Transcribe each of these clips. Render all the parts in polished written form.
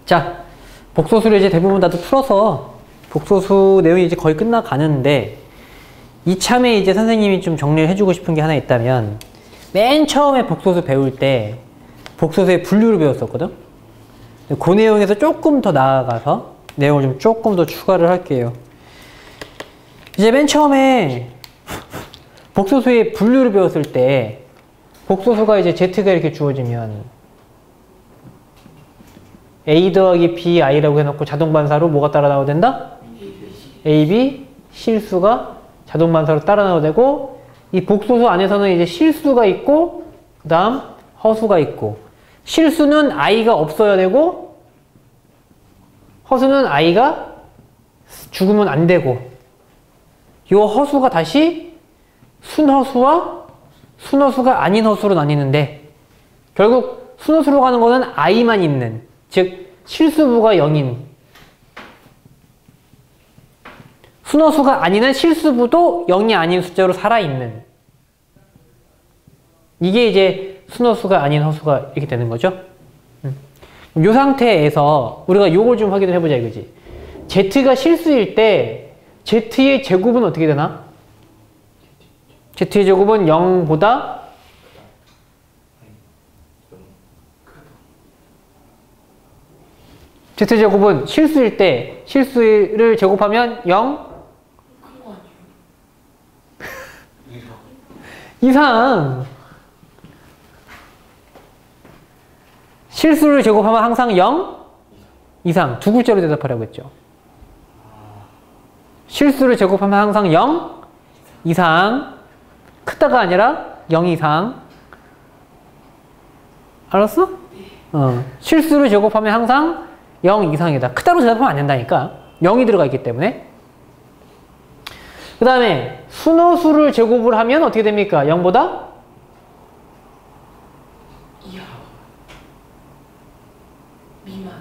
자, 복소수를 이제 대부분 다들 풀어서 복소수 내용이 이제 거의 끝나가는데 이참에 이제 선생님이 좀 정리를 해주고 싶은 게 하나 있다면 맨 처음에 복소수 배울 때 복소수의 분류를 배웠었거든? 그 내용에서 조금 더 나아가서 내용을 좀 조금 더 추가를 할게요. 이제 맨 처음에 복소수의 분류를 배웠을 때 복소수가 이제 Z가 이렇게 주어지면 A 더하기 B, I라고 해놓고 자동반사로 뭐가 따라 나와야 된다? A, B, 실수가 자동반사로 따라 나와야 되고 이 복소수 안에서는 이제 실수가 있고 그 다음 허수가 있고 실수는 I가 없어야 되고 허수는 I가 죽으면 안 되고 요 허수가 다시 순허수와 순허수가 아닌 허수로 나뉘는데 결국 순허수로 가는 거는 I만 있는 즉 실수부가 0인 순허수가 아니는 실수부도 0이 아닌 숫자로 살아있는 이게 이제 순허수가 아닌 허수가 이렇게 되는 거죠. 이 상태에서 우리가 요걸 좀 확인을 해보자 이거지. Z가 실수일 때 Z의 제곱은 어떻게 되나? Z의 제곱은 0보다 Z제곱은 실수일 때 실수를 제곱하면 0 이상 실수를 제곱하면 항상 0 이상 두 글자로 대답하라고 했죠. 실수를 제곱하면 항상 0 이상 크다가 아니라 0 이상 알았어? 실수를 제곱하면 항상 0 이상이다. 크다로 대답하면 안 된다니까. 0이 들어가 있기 때문에. 그 다음에 순허수를 제곱을 하면 어떻게 됩니까? 0보다? 이하. 미만.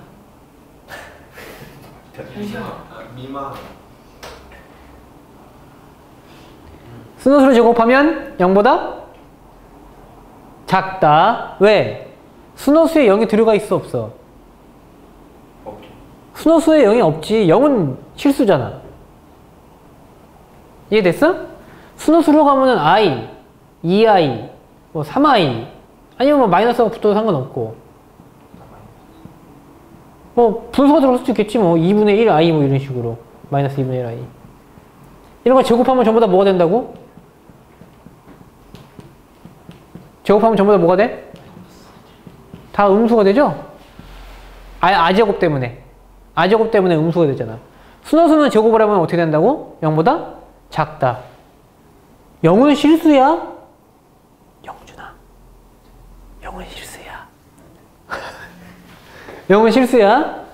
미만. 순허수를 제곱하면 0보다? 작다. 왜? 순허수에 0이 들어가 있어 없어? 순허수에 0이 없지. 0은 실수잖아. 이해됐어? 순허수로 가면은 I, 2I, 뭐 3I 아니면 뭐 마이너스가 붙어도 상관없고 뭐 분수가 들어갈 수도 있겠지 뭐 2분의 1I 뭐 이런 식으로 마이너스 2분의 1I 이런 거 제곱하면 전부 다 뭐가 된다고? 제곱하면 전부 다 뭐가 돼? 다 음수가 되죠? R제곱 때문에 R제곱 때문에 음수가 되잖아. 순허수는 제곱을 하면 어떻게 된다고? 0보다 작다. 0은 실수야? 영준아 0은 실수야. 0은 실수야?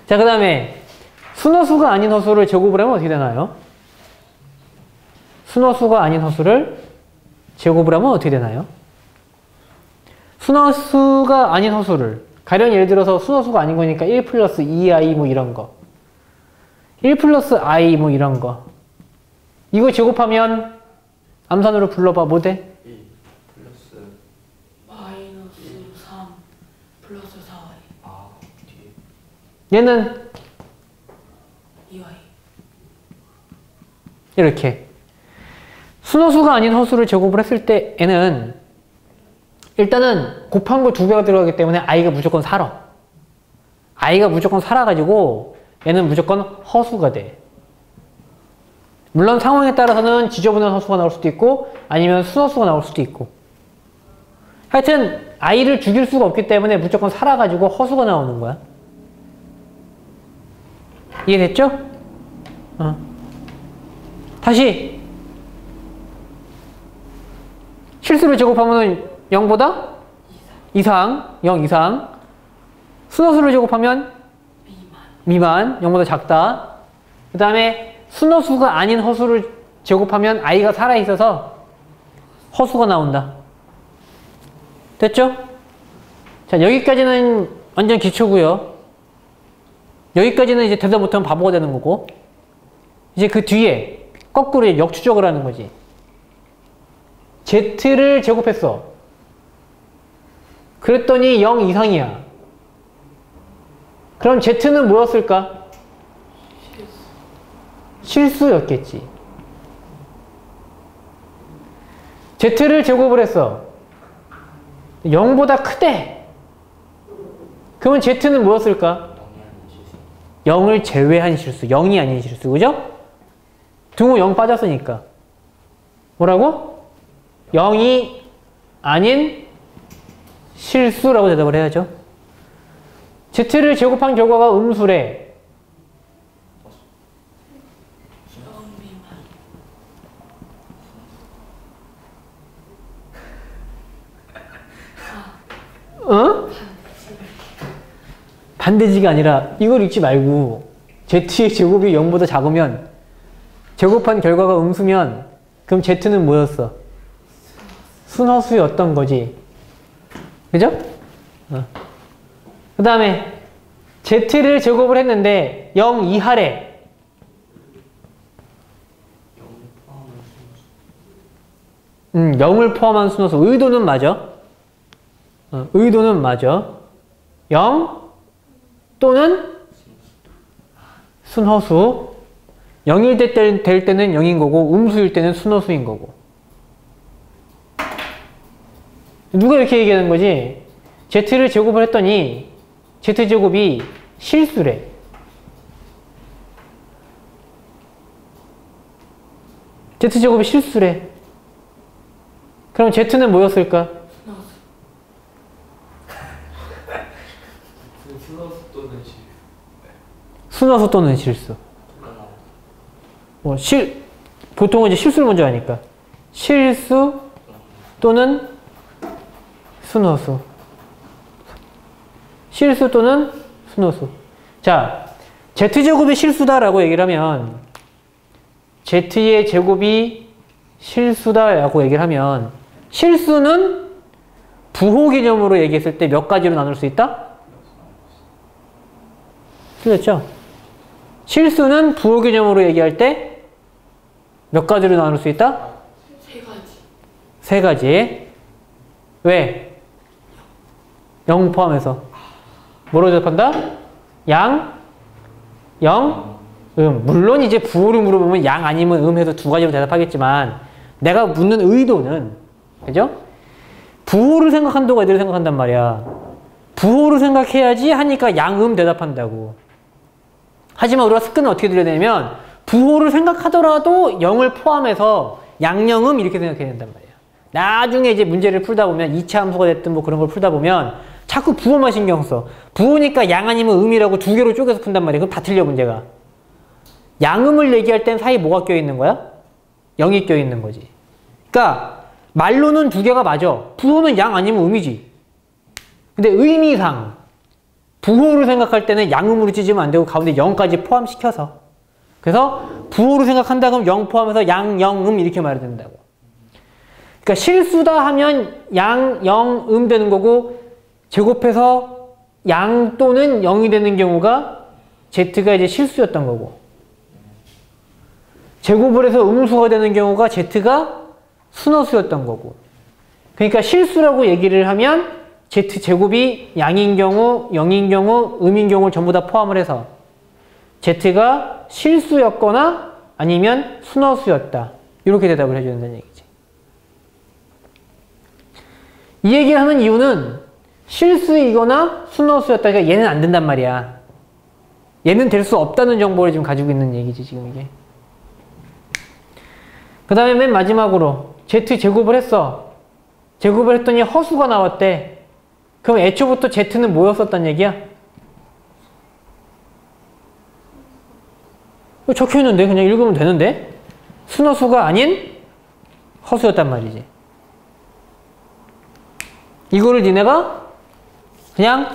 자, 그 다음에 순허수가 아닌 허수를 제곱을 하면 어떻게 되나요? 순허수가 아닌 허수를 제곱을 하면 어떻게 되나요? 순허수가 아닌 허수를 가령 예를 들어서 순허수가 아닌 거니까 1 플러스 2i 뭐 이런 거 1 플러스 i 뭐 이런 거 이거 제곱하면 암산으로 불러봐. 뭐 돼? 2 플러스 마이너스 3 플러스 4i. 아, 뒤에. 얘는 2i. 이렇게 순허수가 아닌 허수를 제곱을 했을 때에는 일단은 곱한 거 2배가 들어가기 때문에 i가 무조건 살아. i가 무조건 살아가지고 얘는 무조건 허수가 돼. 물론 상황에 따라서는 지저분한 허수가 나올 수도 있고 아니면 순허수가 나올 수도 있고 하여튼 i를 죽일 수가 없기 때문에 무조건 살아가지고 허수가 나오는 거야. 이해됐죠? 다시 실수를 제곱하면 0보다 이상 0 이상 순허수를 제곱하면 미만 0보다 작다. 그 다음에 순허수가 아닌 허수를 제곱하면 i가 살아있어서 허수가 나온다. 됐죠? 자, 여기까지는 완전 기초고요. 여기까지는 이제 대답 못하면 바보가 되는 거고 이제 그 뒤에 거꾸로 역추적을 하는 거지. Z를 제곱했어. 그랬더니 0 이상이야. 그럼 Z는 뭐였을까? 실수였겠지. Z를 제곱을 했어. 0보다 크대. 그러면 Z는 뭐였을까? 0을 제외한 실수. 0이 아닌 실수. 그죠? 등호 0 빠졌으니까. 뭐라고? 0이 아닌 실수라고 대답을 해야죠. Z를 제곱한 결과가 음수래. 어? 반대지가 아니라 이걸 읽지 말고 Z의 제곱이 0보다 작으면 제곱한 결과가 음수면 그럼 Z는 뭐였어? 순허수였던 거지. 그죠? 그 다음에 Z를 제곱을 했는데 0 이하래. 0을 포함한 순허수. 의도는 맞아. 의도는 맞아. 0 또는 순허수. 0일 될 때는 0인 거고 음수일 때는 순허수인 거고. 누가 이렇게 얘기하는 거지? Z를 제곱을 했더니 Z제곱이 실수래. Z제곱이 실수래. 그럼 Z는 뭐였을까? 순서수 또는 실수. 순허수 또는 실수. 보통은 이제 실수를 먼저 하니까. 실수 또는 순허수. 실수 또는 순허수. 자, Z제곱이 실수다라고 얘기를 하면 Z의 제곱이 실수다라고 얘기를 하면 실수는 부호 개념으로 얘기했을 때 몇 가지로 나눌 수 있다? 틀렸죠? 실수는 부호 개념으로 얘기할 때 몇 가지로 나눌 수 있다? 세 가지. 세 가지. 왜? 0 포함해서. 뭐로 대답한다? 양, 영, 물론 이제 부호를 물어보면 양 아니면 해서 두 가지로 대답하겠지만 내가 묻는 의도는, 그죠? 부호를 생각한다고 애들이 생각한단 말이야. 부호를 생각해야지 하니까 양, 대답한다고. 하지만 우리가 습관은 어떻게 들여야 되냐면 부호를 생각하더라도 0을 포함해서 양영음 이렇게 생각해야 된단 말이야. 나중에 이제 문제를 풀다 보면 2차 함수가 됐든 뭐 그런 걸 풀다 보면 자꾸 부호만 신경 써. 부호니까 양 아니면 음이라고 두 개로 쪼개서 푼단 말이야. 그럼 다 틀려 문제가. 양음을 얘기할 땐 사이에 뭐가 껴있는 거야? 0이 껴있는 거지. 그러니까 말로는 두 개가 맞아. 부호는 양 아니면 음이지. 근데 의미상 부호를 생각할 때는 양음으로 찢으면 안 되고 가운데 0까지 포함시켜서. 그래서 부호를 생각한다 그러면 0 포함해서 양, 영, 이렇게 말해야 된다고. 그러니까 실수다 하면 양, 영, 되는 거고 제곱해서 양 또는 0이 되는 경우가 Z가 이제 실수였던 거고 제곱을 해서 음수가 되는 경우가 Z가 순허수였던 거고. 그러니까 실수라고 얘기를 하면 Z제곱이 양인 경우, 0인 경우, 음인 경우를 전부 다 포함을 해서 Z가 실수였거나 아니면 순허수였다. 이렇게 대답을 해줘야 된다는 얘기지. 이 얘기를 하는 이유는 실수이거나 순허수였다. 그러니까 얘는 안 된단 말이야. 얘는 될 수 없다는 정보를 지금 가지고 있는 얘기지, 지금 이게. 그 다음에 맨 마지막으로 Z제곱을 했어. 제곱을 했더니 허수가 나왔대. 그럼 애초부터 Z는 뭐였었단 얘기야? 적혀있는데 그냥 읽으면 되는데? 순허수가 아닌 허수였단 말이지. 이거를 니네가 그냥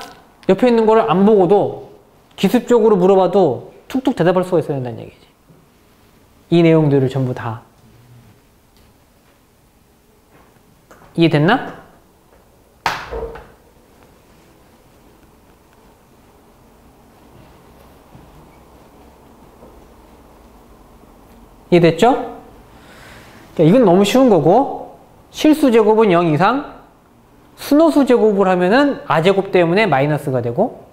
옆에 있는 거를 안 보고도 기습적으로 물어봐도 툭툭 대답할 수가 있어야 된다는 얘기지. 이 내용들을 전부 다. 이해됐나? 이해됐죠? 그러니까 이건 너무 쉬운 거고 실수 제곱은 0 이상 순허수 제곱을 하면은 아제곱 때문에 마이너스가 되고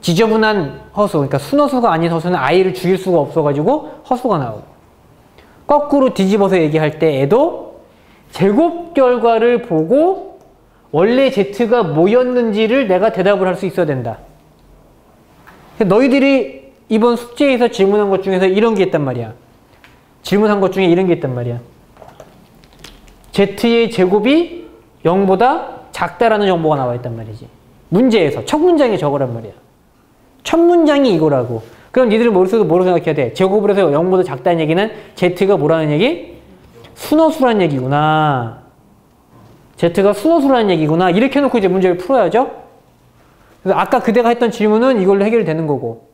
지저분한 허수, 그러니까 순허수가 아닌 허수는 i를 죽일 수가 없어가지고 허수가 나오고, 거꾸로 뒤집어서 얘기할 때 애도 제곱 결과를 보고 원래 z가 뭐였는지를 내가 대답을 할 수 있어야 된다. 너희들이 이번 숙제에서 질문한 것 중에서 이런 게 있단 말이야. 질문한 것 중에 이런 게 있단 말이야. z의 제곱이 0보다 작다라는 정보가 나와 있단 말이지. 문제에서 첫 문장에 적으란 말이야. 첫 문장이 이거라고. 그럼 니들 머릿속에 뭐로 생각해야 돼? 제곱을 해서 0보다 작다는 얘기는 z가 뭐라는 얘기? 순허수라는 얘기구나. z가 순허수라는 얘기구나. 이렇게 해놓고 이제 문제를 풀어야죠. 그래서 아까 그대가 했던 질문은 이걸로 해결되는 거고,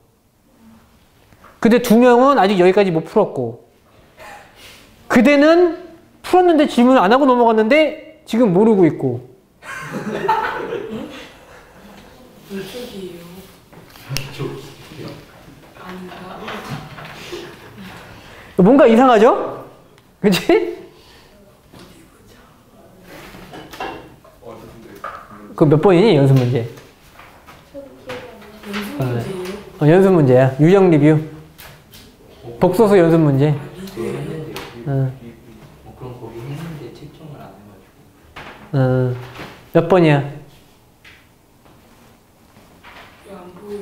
그대 두 명은 아직 여기까지 못 풀었고, 그대는 풀었는데 질문 안 하고 넘어갔는데 지금 모르고 있고. 이쪽이에요. 아닌가? 뭔가 이상하죠? 그치? 그 몇 번이니? 연습 문제. 연습 문제예요? 연습 문제야. 유형 리뷰. 복소수 연습 문제. 했는데 응. 그럼 거기 했는데 채점을 안 해가지고. 몇 번이야? 왜 안 보여요?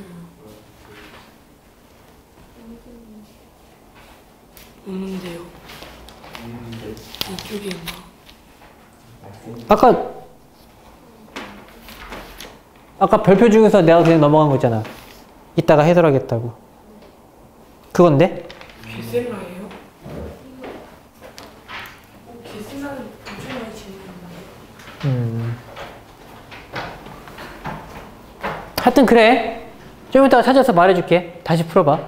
없는데요. 이쪽에 있나? 아까 별표 중에서 내가 그냥 넘어간 거 있잖아. 이따가 해설하겠다고. 그건데? 개셀라예요? 개셀라는 엄청 많이 질문인데. 하여튼 그래. 좀 이따가 찾아서 말해줄게. 다시 풀어봐.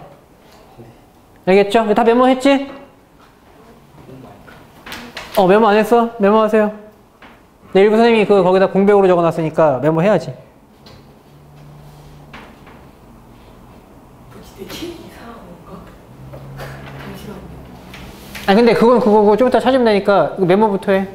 알겠죠? 다 메모했지? 메모 안 했어? 메모하세요. 내일부 선생님이 거기다 공백으로 적어놨으니까 메모해야지. 내 책이 이상한 건가? 잠시만요. 아니 근데 그건 그거고 좀 이따 찾으면 되니까 이거 메모부터 해.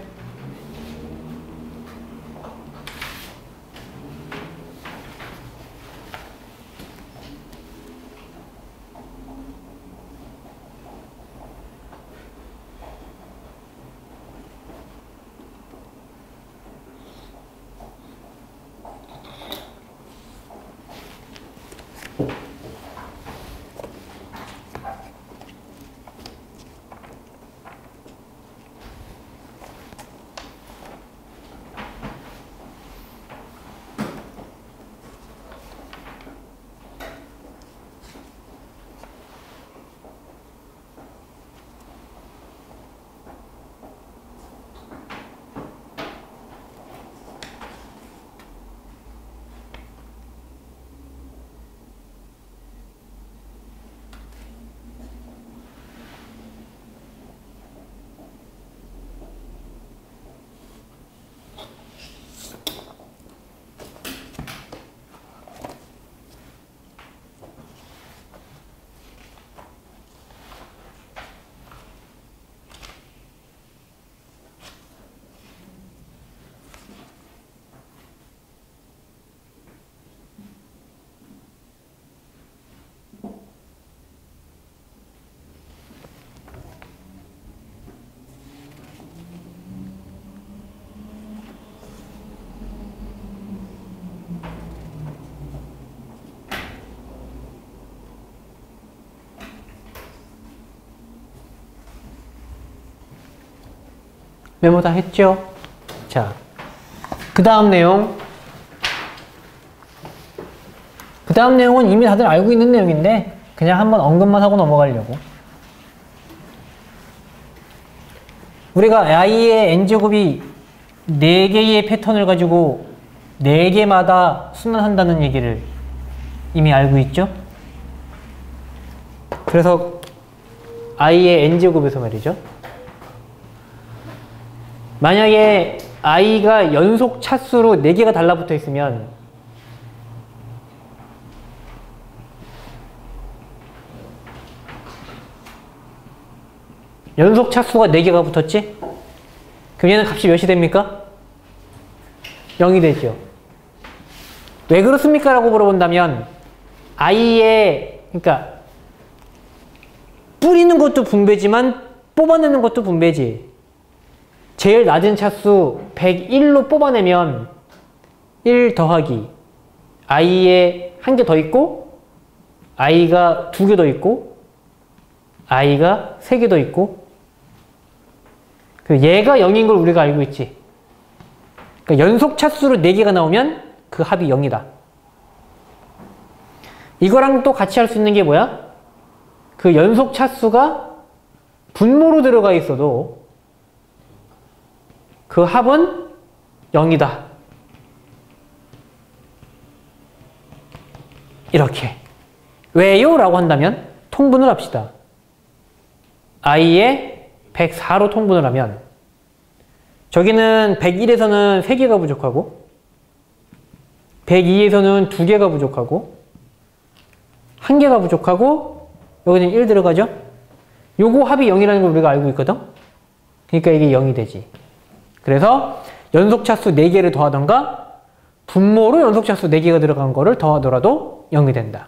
메모 다 했죠? 자, 그 다음 내용. 그 다음 내용은 이미 다들 알고 있는 내용인데 그냥 한번 언급만 하고 넘어가려고. 우리가 i의 n제곱이 4개의 패턴을 가지고 4개마다 순환한다는 얘기를 이미 알고 있죠? 그래서 i의 n제곱에서 말이죠. 만약에 i가 연속 차수로 4개가 달라붙어 있으면 연속 차수가 4개가 붙었지? 그럼 얘는 값이 몇이 됩니까? 0이 되죠. 왜 그렇습니까? 라고 물어본다면 i의, 그러니까 뿌리는 것도 분배지만 뽑아내는 것도 분배지. 제일 낮은 차수 101로 뽑아내면 1 더하기 i에 한 개 더 있고 i가 2개 더 있고 i가 3개 더 있고 얘가 0인 걸 우리가 알고 있지. 그러니까 연속 차수로 4개가 나오면 그 합이 0이다. 이거랑 또 같이 할 수 있는 게 뭐야? 그 연속 차수가 분모로 들어가 있어도 그 합은 0이다. 이렇게. 왜요? 라고 한다면 통분을 합시다. i에 104로 통분을 하면 저기는 101에서는 3개가 부족하고 102에서는 2개가 부족하고 1개가 부족하고 여기는 1 들어가죠? 요거 합이 0이라는 걸 우리가 알고 있거든? 그러니까 이게 0이 되지. 그래서 연속차수 4개를 더하던가 분모로 연속차수 4개가 들어간 거를 더하더라도 0이 된다.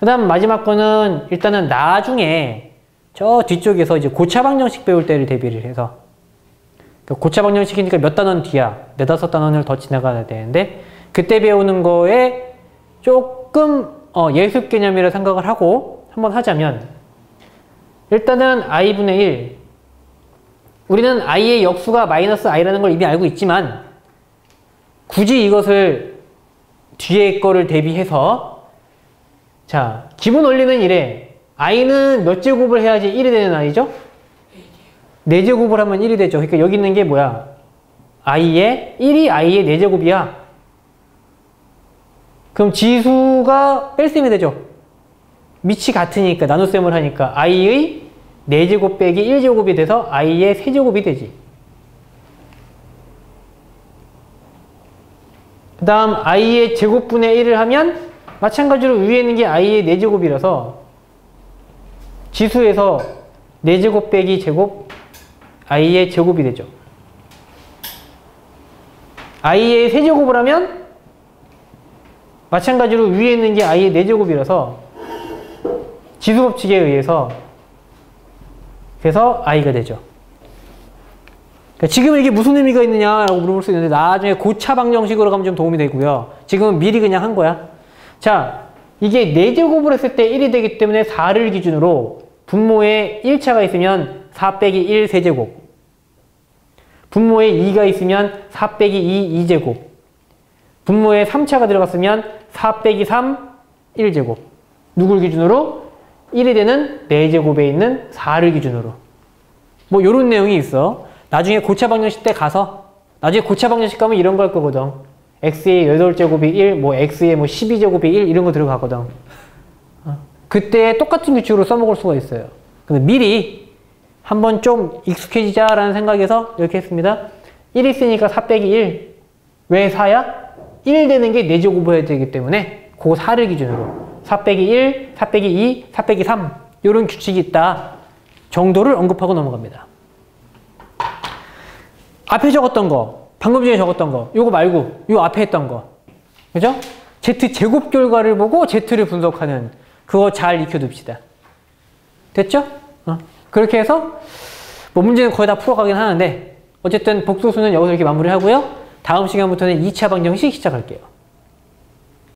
그 다음 마지막 거는 일단은 나중에 저 뒤쪽에서 이제 고차방정식 배울 때를 대비를 해서 고차방정식이니까 몇 단원 뒤야. 4-5단원을 더 지나가야 되는데 그때 배우는 거에 조금 예습 개념이라 생각을 하고 한번 하자면 일단은 i분의 1 우리는 i의 역수가 마이너스 i라는 걸 이미 알고 있지만 굳이 이것을 뒤에 거를 대비해서 자 기본 원리는 이래. i는 몇 제곱을 해야지 1이 되는 i죠? 4제곱을 하면 1이 되죠. 그러니까 여기 있는 게 뭐야? i의 1이 i의 4제곱이야. 그럼 지수가 뺄셈이 되죠. 밑이 같으니까 나눗셈을 하니까 i의 4제곱 빼기 1제곱이 돼서 i의 3제곱이 되지. 그 다음 i의 제곱분의 1을 하면 마찬가지로 위에 있는 게 i의 4제곱이라서 지수에서 4제곱 빼기 제곱 i의 제곱이 되죠. i의 3제곱을 하면 마찬가지로 위에 있는 게 i의 4제곱이라서 지수법칙에 의해서 그래서 i가 되죠. 그러니까 지금 이게 무슨 의미가 있느냐라고 물어볼 수 있는데 나중에 고차 방정식으로 가면 좀 도움이 되고요. 지금은 미리 그냥 한 거야. 자, 이게 4제곱을 했을 때 1이 되기 때문에 4를 기준으로 분모에 1차가 있으면 4 빼기 1 세제곱, 분모에 2가 있으면 4 빼기 2 2제곱, 분모에 3차가 들어갔으면 4 빼기 3 1제곱. 누굴 기준으로? 1이 되는 4제곱에 있는 4를 기준으로. 뭐 요런 내용이 있어. 나중에 고차 방정식 때 가서 나중에 고차 방정식 가면 이런 거 할 거거든. x의 8제곱이 1, 뭐 x의 뭐 12제곱이 1 이런 거 들어가거든. 그때 똑같은 규칙으로 써먹을 수가 있어요. 근데 미리 한번 좀 익숙해지자라는 생각에서 이렇게 했습니다. 1 있으니까 4 빼기 1. 왜 4야? 1 되는 게 4제곱을 해야 되기 때문에 그 4를 기준으로 4 빼기 1, 4 빼기 2, 4 빼기 3 이런 규칙이 있다 정도를 언급하고 넘어갑니다. 앞에 적었던 거, 방금 전에 적었던 거, 요거 말고 요 앞에 했던 거, 그죠? Z 제곱 결과를 보고 Z를 분석하는 그거 잘 익혀둡시다. 됐죠? 그렇게 해서 뭐 문제는 거의 다 풀어가긴 하는데 어쨌든 복소수는 여기서 이렇게 마무리하고요. 다음 시간부터는 2차 방정식 시작할게요.